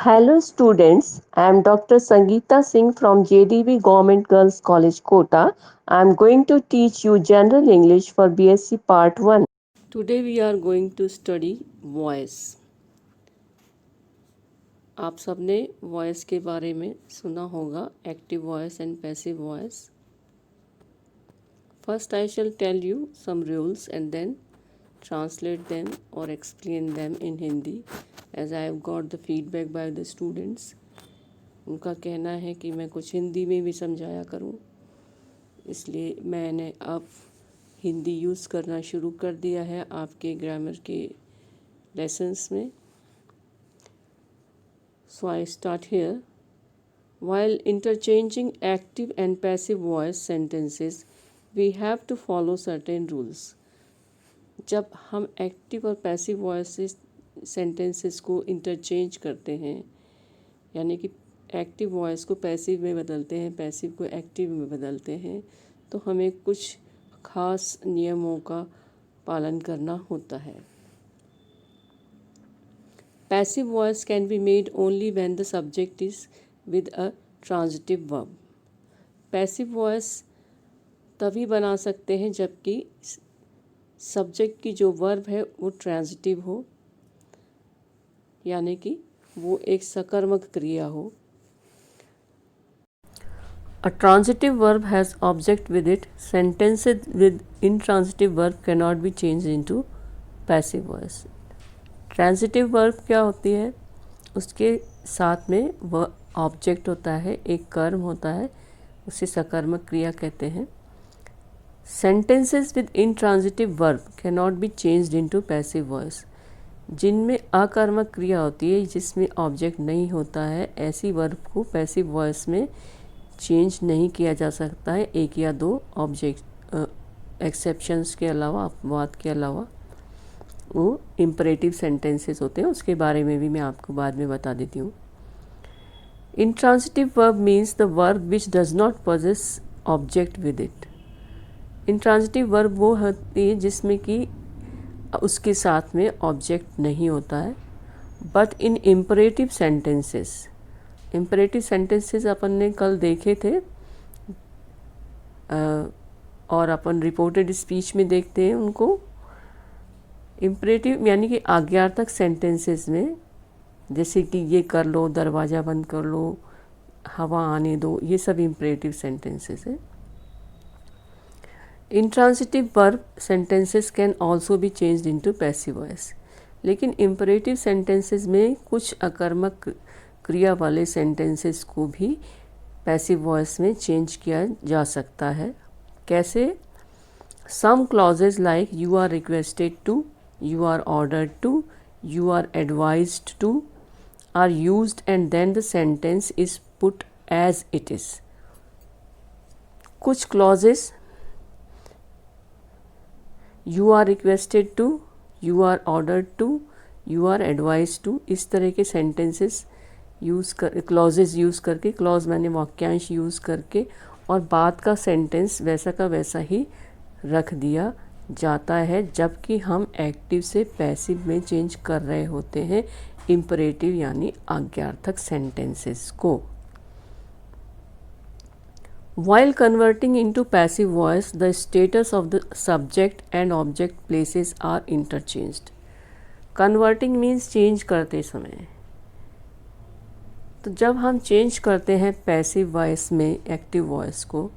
Hello students, I am Dr. Sangeeta Singh from JDV Government Girls College Kota. I am going to teach you General English for BSc Part 1. Today we are going to study voice. आप सबने voice के बारे में सुना होगा, active voice and passive voice. First I shall tell you some rules and then translate them or explain them in Hindi as I have got the feedback by the students. उनका कहना है कि मैं कुछ हिंदी में भी समझाया करूं, इसलिए मैंने अब हिंदी यूज़ करना शुरू कर दिया है आपके ग्रामर के लेसन्स में. So I start here. While interchanging active and passive voice sentences, we have to follow certain rules. जब हम एक्टिव और पैसिव वॉइस सेंटेंसेस को इंटरचेंज करते हैं, यानी कि एक्टिव वॉइस को पैसिव में बदलते हैं, पैसिव को एक्टिव में बदलते हैं, तो हमें कुछ खास नियमों का पालन करना होता है. Passive voice can be made only when the subject is with a transitive verb. Passive voice तभी बना सकते हैं जबकि सब्जेक्ट की जो वर्ब है वो ट्रांजिटिव हो, यानी कि वो एक सकर्मक क्रिया हो. A transitive verb has object with it. Sentences with intransitive verb cannot be changed into passive voice. Transitive verb क्या होती है? उसके साथ में वह ऑब्जेक्ट होता है, एक कर्म होता है, उसे सकर्मक क्रिया कहते हैं. Sentences with intransitive verb cannot be changed into passive voice. जिनमें अकर्मक क्रिया होती है, जिसमें ऑब्जेक्ट नहीं होता है, ऐसी वर्ब को पैसिव वॉइस में चेंज नहीं किया जा सकता है, एक या दो ऑब्जेक्ट एक्सेप्शंस के अलावा, अपवाद के अलावा. वो इम्परेटिव सेंटेंसेस होते हैं, उसके बारे में भी मैं आपको बाद में बता देती हूँ. Intransitive verb means the verb which does not possess object with it. Intransitive verb वो होती है जिसमें कि उसके साथ में ऑब्जेक्ट नहीं होता है. But in imperative sentences, imperative sentences अपन ने कल देखे थे और अपन रिपोर्टेड स्पीच में देखते हैं उनको. इम्परेटिव यानी कि आज्ञार्थक सेंटेंसेस में, जैसे कि ये कर लो, दरवाज़ा बंद कर लो, हवा आने दो, ये सब इम्परेटिव सेंटेंसेस है. Intransitive verb sentences can also be changed into passive voice. लेकिन इम्परेटिव सेंटेंसेस में कुछ अकर्मक क्रिया वाले सेंटेंसेस को भी पैसिव वॉइस में चेंज किया जा सकता है. कैसे? Some clauses like you are requested to, you are ordered to, you are advised to are used and then the sentence is put as it is. कुछ clauses you are requested to, you are ordered to, you are advised to, इस तरह के sentences use कर, clauses use करके, clause मैंने वाक्यांश use करके, और बाद का सेंटेंस वैसा का वैसा ही रख दिया जाता है, जबकि हम एक्टिव से पैसिव में चेंज कर रहे होते हैं इम्परेटिव यानी आज्ञार्थक सेंटेंसेस को. While converting into passive voice, the status of the subject and object places are interchanged. Converting means change करते समय. तो जब हम चेंज करते हैं पैसिव वॉइस में एक्टिव वॉइस को,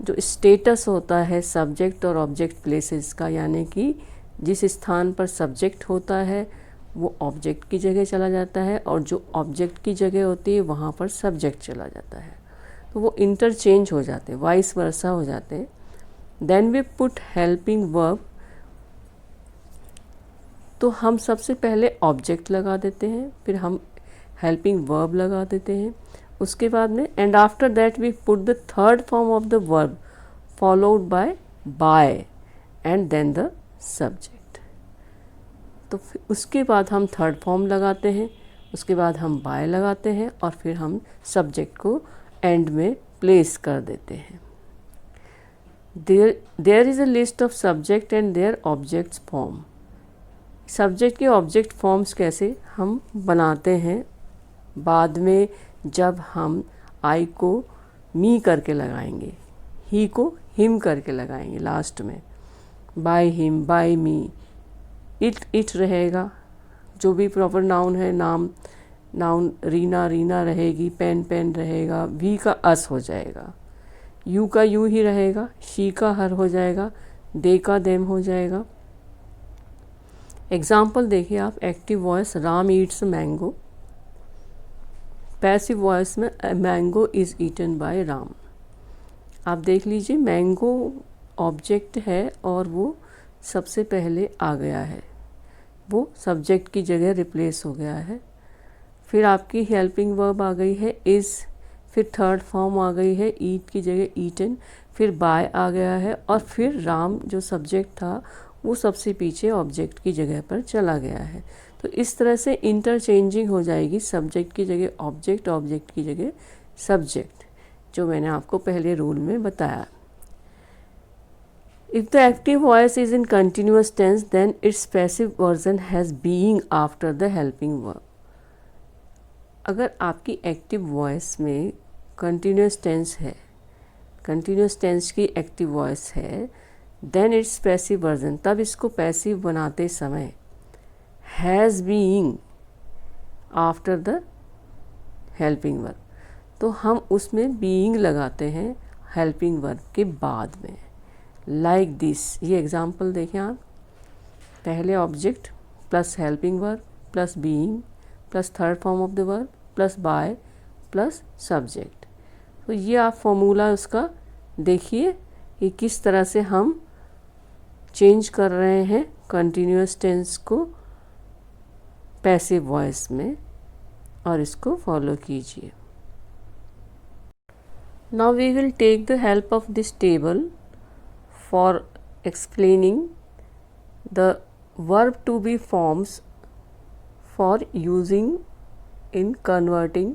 जो स्टेटस होता है सब्जेक्ट और ऑब्जेक्ट प्लेसेस का, यानी कि जिस स्थान पर सब्जेक्ट होता है वो ऑब्जेक्ट की जगह चला जाता है, और जो ऑब्जेक्ट की जगह होती है वहाँ पर सब्जेक्ट चला जाता है, तो वो इंटरचेंज हो जाते हैं, वाइस वर्सा हो जाते हैं. Then we put helping verb. तो हम सबसे पहले ऑब्जेक्ट लगा देते हैं, फिर हम हेल्पिंग वर्ब लगा देते हैं, उसके बाद में and after that we put the third form of the verb followed by and then the subject. तो उसके बाद हम थर्ड फॉर्म लगाते हैं, उसके बाद हम बाय लगाते हैं, और फिर हम सब्जेक्ट को एंड में प्लेस कर देते हैं. There is a list of subject and their objects form. Subject के ऑब्जेक्ट फॉर्म्स कैसे हम बनाते हैं बाद में जब हम आई को मी करके लगाएंगे, ही को हिम करके लगाएंगे लास्ट में, by him, by me, it रहेगा। जो भी प्रॉपर नाउन है, नाउन रीना रीना रहेगी, पेन पेन रहेगा, वी का अस हो जाएगा, यू का यू ही रहेगा, शी का हर हो जाएगा, दे का देम हो जाएगा। एग्जाम्पल देखिए आप, active voice Ram eats mango, passive voice में mango is eaten by Ram. आप देख लीजिए, मैंगो ऑब्जेक्ट है और वो सबसे पहले आ गया है, वो सब्जेक्ट की जगह रिप्लेस हो गया है। फिर आपकी हेल्पिंग वर्ब आ गई है इज़, फिर थर्ड फॉर्म आ गई है ईट की जगह ईटन, फिर बाय आ गया है, और फिर राम जो सब्जेक्ट था वो सबसे पीछे ऑब्जेक्ट की जगह पर चला गया है। तो इस तरह से इंटरचेंजिंग हो जाएगी, सब्जेक्ट की जगह ऑब्जेक्ट, ऑब्जेक्ट की जगह सब्जेक्ट, जो मैंने आपको पहले रूल में बताया। If the active voice is in continuous tense, then its passive version has being after the helping verb. अगर आपकी एक्टिव वॉइस में कंटिन्यूस टेंस है, कंटिन्यूस टेंस की एक्टिव वॉइस है, देन इट्स पैसिव वर्जन, तब इसको पैसिव बनाते समय has being after the helping verb, तो हम उसमें बीइंग लगाते हैं हेल्पिंग वर्ब के बाद में, लाइक दिस। ये एग्जाम्पल देखें आप, पहले object plus helping verb plus being plus third form of the verb plus by plus subject. तो ये आप फॉर्मूला उसका देखिए कि किस तरह से हम चेंज कर रहे हैं कंटिन्यूस टेंस को पैसिव वॉइस में, और इसको फॉलो कीजिए। Now we will take the help of this table for explaining the verb to be forms for using in converting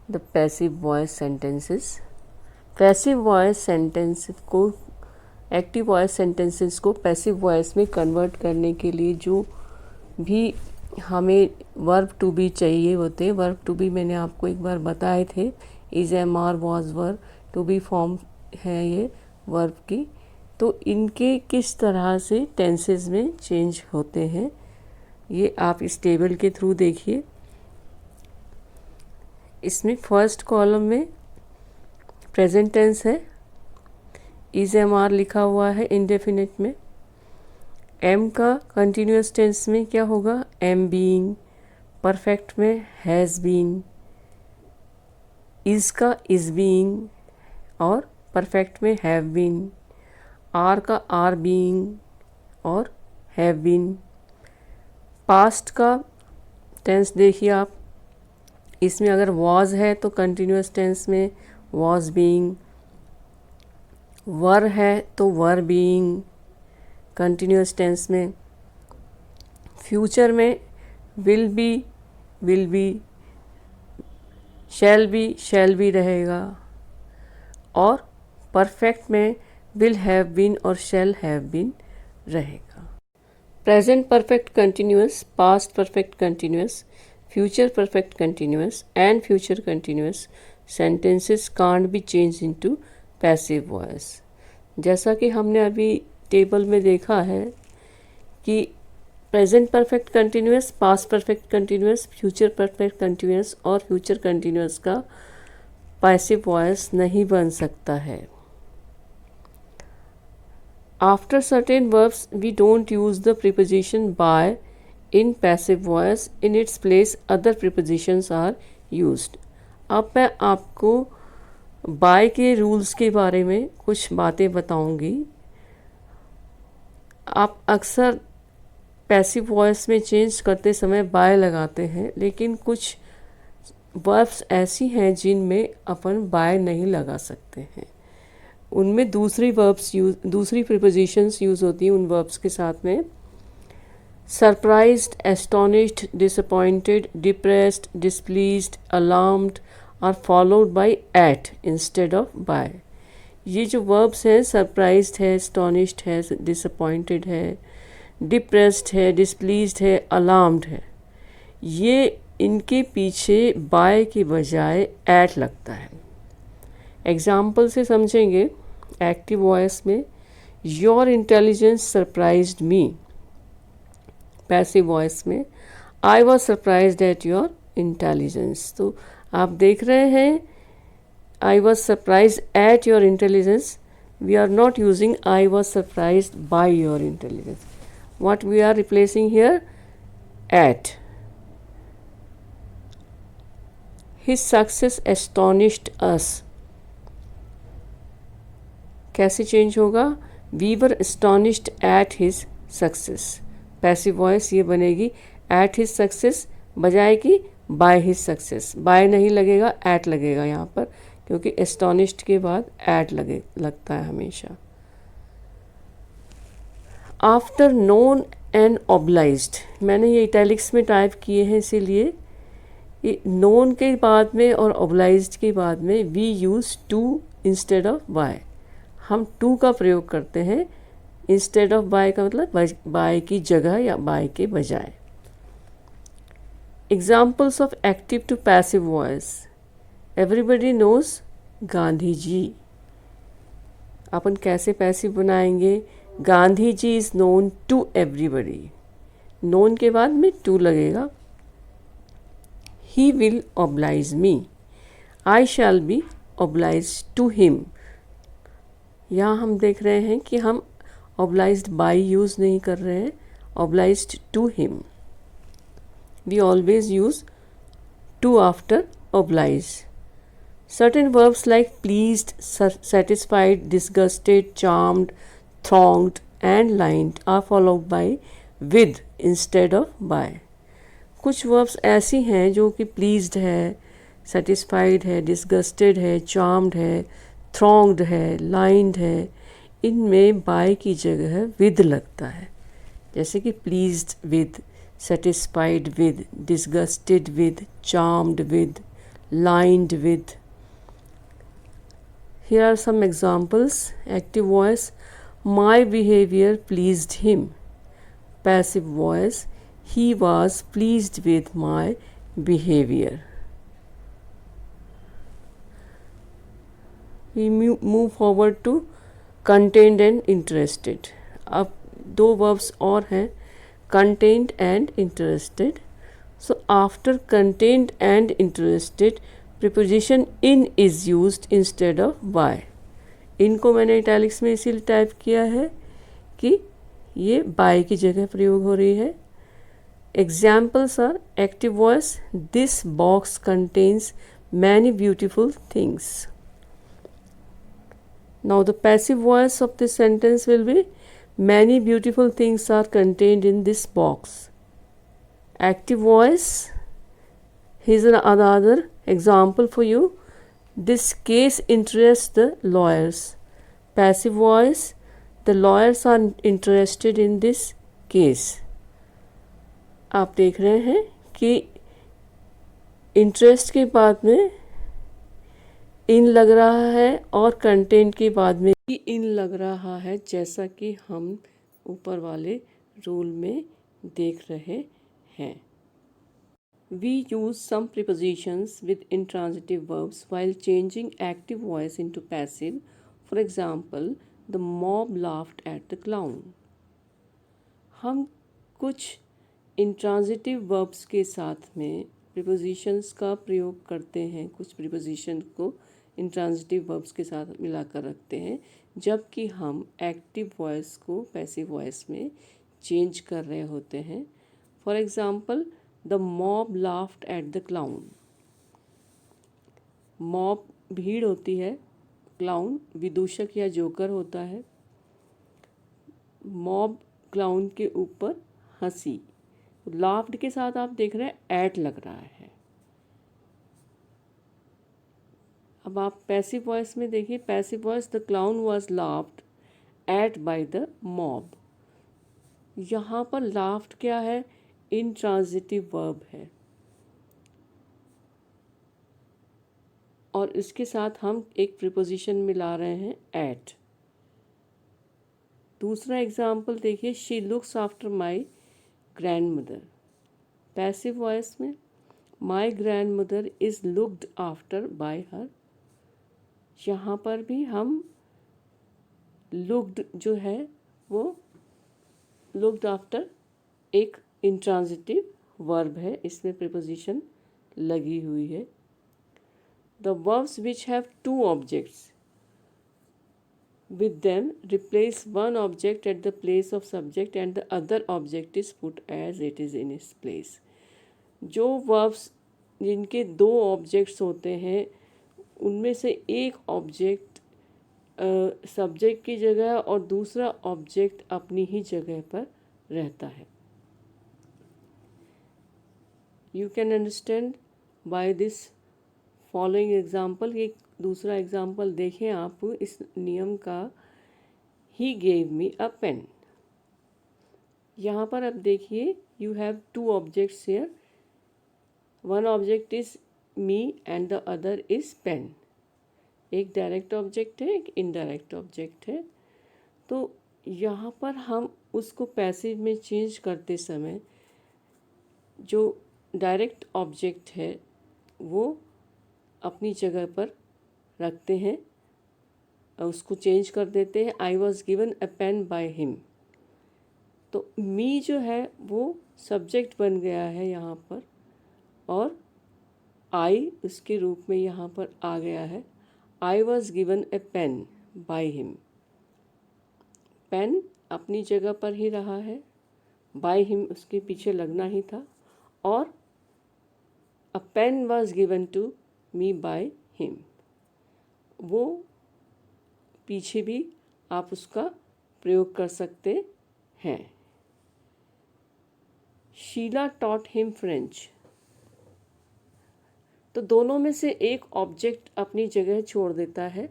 the passive voice sentences. Passive voice sentences को active voice sentences को passive voice में convert करने के लिए जो भी हमें verb to be चाहिए होते, वर्ब टू बी मैंने आपको एक बार बताए थे, is, am, are, was, were, to be form है ये वर्ब की। तो इनके किस तरह से टेंसेस में चेंज होते हैं ये आप इस टेबल के थ्रू देखिए। इसमें फर्स्ट कॉलम में प्रेजेंट टेंस है, इज एम आर लिखा हुआ है इंडेफिनिट में। एम का कंटिन्यूस टेंस में क्या होगा, एम बीइंग। परफेक्ट में हैज़ बीन। इज का इज बीइंग और परफेक्ट में हैव बीन। आर का आर बीइंग और हैव बीन। पास्ट का टेंस देखिए आप, इसमें अगर वॉज है तो कंटिन्यूस टेंस में वॉज बीइंग, वर है तो वर बीइंग कंटिन्यूस टेंस में। फ्यूचर में विल बी, शैल बी रहेगा, और परफेक्ट में विल हैव बीन और शैल हैव बीन रहेगा। Present perfect continuous, past perfect continuous, future perfect continuous and future continuous sentences can't be change into passive voice. जैसा कि हमने अभी टेबल में देखा है कि present perfect continuous, past perfect continuous, future perfect continuous और फ्यूचर कंटिन्यूअस का पैसिव वॉइस नहीं बन सकता है। After certain verbs, we don't use the preposition by in passive voice. In its place, other prepositions are used. अब मैं आपको by के रूल्स के बारे में कुछ बातें बताऊंगी। आप अक्सर पैसिव वॉइस में चेंज करते समय by लगाते हैं, लेकिन कुछ verbs ऐसी हैं जिनमें अपन by नहीं लगा सकते हैं। उनमें दूसरी प्रीपोजिशंस यूज़ होती हैं उन वर्ब्स के साथ में। Surprised, astonished, disappointed, depressed, displeased, alarmed are followed by at instead of by. ये जो वर्ब्स हैं, सरप्राइज्ड है, एस्टोनिश्ड है, डिसअपॉइंटेड है, डिप्रेस्ड है, डिसप्लीज्ड है, अलार्म्ड है, ये इनके पीछे बाय के बजाय एट लगता है। एग्जाम्पल से समझेंगे। एक्टिव वॉइस में your intelligence surprised me. Passive voice में I was surprised at your intelligence. तो आप देख रहे हैं I was surprised at your intelligence, we are not using I was surprised by your intelligence. What we are replacing here? At. His success astonished us. कैसे change होगा? We were astonished at his success. Passive voice ये बनेगी at his success बजाय कि by his success. by नहीं लगेगा, at लगेगा यहाँ पर, क्योंकि एस्टॉनिश्ड के बाद एट लगता है हमेशा। आफ्टर नोन एंड ऑब्लाइज्ड, मैंने ये इटैलिक्स में टाइप किए हैं इसीलिए। ये नोन के बाद में और ऑब्लाइज्ड के बाद में we use to instead of by. हम टू का प्रयोग करते हैं इंस्टेड ऑफ बाय का मतलब बाय की जगह या बाय के बजाय। Examples of active to passive voice. Everybody knows Gandhi ji. अपन कैसे पैसिव बनाएंगे? Gandhi ji is known to everybody. Known के बाद में टू लगेगा। He will oblige me. I shall be oblige to him. यहाँ हम देख रहे हैं कि हम ऑब्लाइज्ड बाय यूज़ नहीं कर रहे हैं, obliged to him. We always use to after oblige. Certain verbs like pleased, satisfied, disgusted, charmed, thronged and lined are followed by with instead of by. कुछ verbs ऐसी हैं जो कि pleased है, satisfied है, disgusted है, charmed है, thronged है, lined है, इनमें by की जगह with लगता है। जैसे कि pleased with, satisfied with, disgusted with, charmed with, lined with. Here are some examples. Active voice, my behavior pleased him. Passive voice, he was pleased with my behavior. We move forward to contained and interested. अब दो verbs और हैं, contained and interested. So after contained and interested, preposition in is used instead of by. इनको मैंने italics में इसीलिए type किया है कि ये बाय की जगह प्रयोग हो रही है। Examples are active voice, this box contains many beautiful things. Now the passive voice of this sentence will be many beautiful things are contained in this box. Active voice, here's another example for you. This case interests the lawyers. Passive voice, the lawyers are interested in this case. आप देख रहे हैं कि interest के बाद में इन लग रहा है और कंटेंट के बाद में भी इन लग रहा है, जैसा कि हम ऊपर वाले रूल में देख रहे हैं। We use some prepositions with intransitive verbs while changing active voice into passive. For example, the mob laughed at the clown. हम कुछ intransitive verbs के साथ में prepositions का प्रयोग करते हैं, कुछ preposition को intransitive verbs के साथ मिलाकर रखते हैं, जबकि हम active voice को passive voice में change कर रहे होते हैं। For example, The mob laughed at the clown. Mob भीड़ होती है, clown विदूषक या जोकर होता है। mob clown के ऊपर हंसी। laughed के साथ आप देख रहे हैं at लग रहा है। अब आप पैसिव वॉइस में देखिए, passive voice, the clown was laughed eight by the mob. यहाँ पर लाफ्ड क्या है? इंट्रांजिटिव वर्ब है और इसके साथ हम एक प्रीपोजिशन मिला रहे हैं एट। दूसरा एग्जाम्पल देखिए, she looks after my grandmother. Passive voice में my grandmother is looked after by her. यहाँ पर भी हम लुक्ड जो है वो लुक्ड आफ्टर एक इंट्रांजिटिव वर्ब है, इसमें प्रीपोजिशन लगी हुई है। The verbs which have two objects with them replace one object at the place of subject and the other object is put as it is in its place। जो verbs जिनके दो objects होते हैं उनमें से एक ऑब्जेक्ट सब्जेक्ट की जगह और दूसरा ऑब्जेक्ट अपनी ही जगह पर रहता है। You can understand by this following example. एक दूसरा एग्जाम्पल देखें आप इस नियम का। He gave me a pen. यहाँ पर अब देखिए you have two objects here, one object is me and the other is pen. एक डायरेक्ट ऑब्जेक्ट है, एक इनडायरेक्ट ऑब्जेक्ट है। तो यहाँ पर हम उसको पैसिव में चेंज करते समय जो डायरेक्ट ऑब्जेक्ट है वो अपनी जगह पर रखते हैं, उसको चेंज कर देते हैं। I was given a pen by him. तो मी जो है वो सब्जेक्ट बन गया है यहाँ पर और आई उसके रूप में यहाँ पर आ गया है। I was given a pen by him. Pen अपनी जगह पर ही रहा है, बाय हिम उसके पीछे लगना ही था। और a pen was given to me by him, वो पीछे भी आप उसका प्रयोग कर सकते हैं। Sheela taught him French. तो दोनों में से एक ऑब्जेक्ट अपनी जगह छोड़ देता है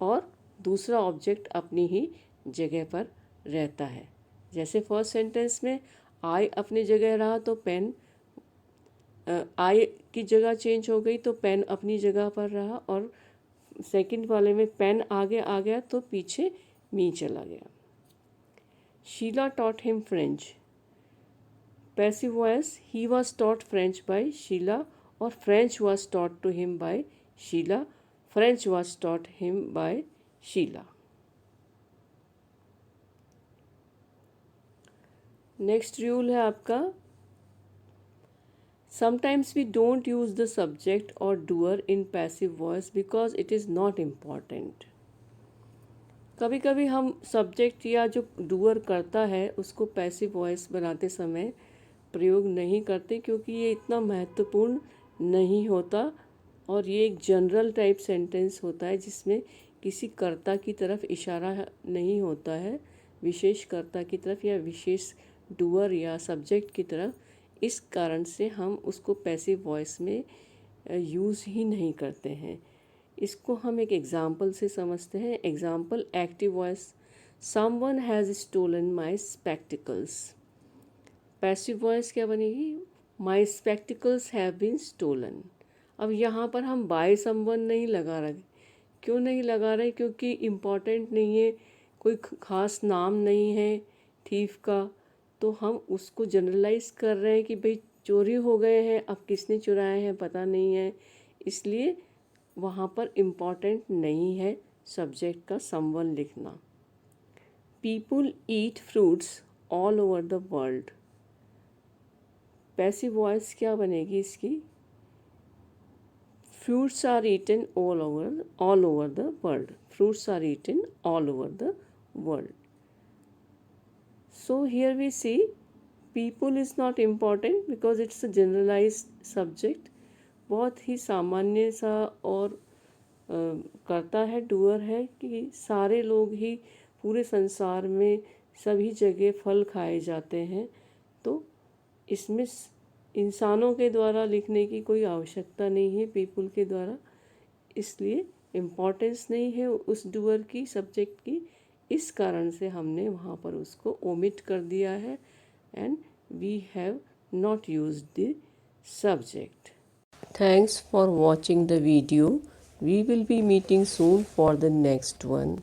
और दूसरा ऑब्जेक्ट अपनी ही जगह पर रहता है। जैसे फर्स्ट सेंटेंस में आई अपनी जगह रहा तो पेन, आई की जगह चेंज हो गई तो पेन अपनी जगह पर रहा, और सेकंड वाले में पेन आगे आ गया तो पीछे मी चला गया। Sheela taught him French. Passive voice he was taught French by Sheela और French was taught to him by Sheela. French was taught him by Sheela. Next rule है आपका, sometimes we don't use the subject or doer in passive voice because it is not important। कभी कभी हम subject या जो doer करता है उसको पैसिव वॉइस बनाते समय प्रयोग नहीं करते क्योंकि ये इतना महत्वपूर्ण नहीं होता और ये एक जनरल टाइप सेंटेंस होता है जिसमें किसी कर्ता की तरफ इशारा नहीं होता है, विशेष कर्ता की तरफ या विशेष डूअर या सब्जेक्ट की तरफ। इस कारण से हम उसको पैसिव वॉइस में यूज़ ही नहीं करते हैं। इसको हम एक एग्ज़ाम्पल से समझते हैं। Example active voice, someone has stolen my spectacles. Passive voice क्या बनेगी, my spectacles have been stolen. अब यहाँ पर हम बाय समवन नहीं लगा रहे। क्यों नहीं लगा रहे, क्योंकि इम्पॉर्टेंट नहीं है, कोई ख़ास नाम नहीं है थीफ का, तो हम उसको जनरलाइज कर रहे हैं कि भाई चोरी हो गए हैं, अब किसने चुराए हैं पता नहीं है, इसलिए वहाँ पर इम्पॉर्टेंट नहीं है सब्जेक्ट का समवन लिखना। People eat fruits all over the world. Passive voice क्या बनेगी इसकी, fruits are eaten all over the world. Fruits are eaten all over the world. So here we see people is not important because it's a generalized subject। बहुत ही सामान्य सा और करता है, doer है कि सारे लोग ही पूरे संसार में सभी जगह फल खाए जाते हैं, तो इसमें इंसानों के द्वारा लिखने की कोई आवश्यकता नहीं है, पीपल के द्वारा, इसलिए इम्पोर्टेंस नहीं है उस डूअर की, सब्जेक्ट की। इस कारण से हमने वहाँ पर उसको ओमिट कर दिया है and we have not used the subject. Thanks for watching the video. We will be meeting soon for the next one.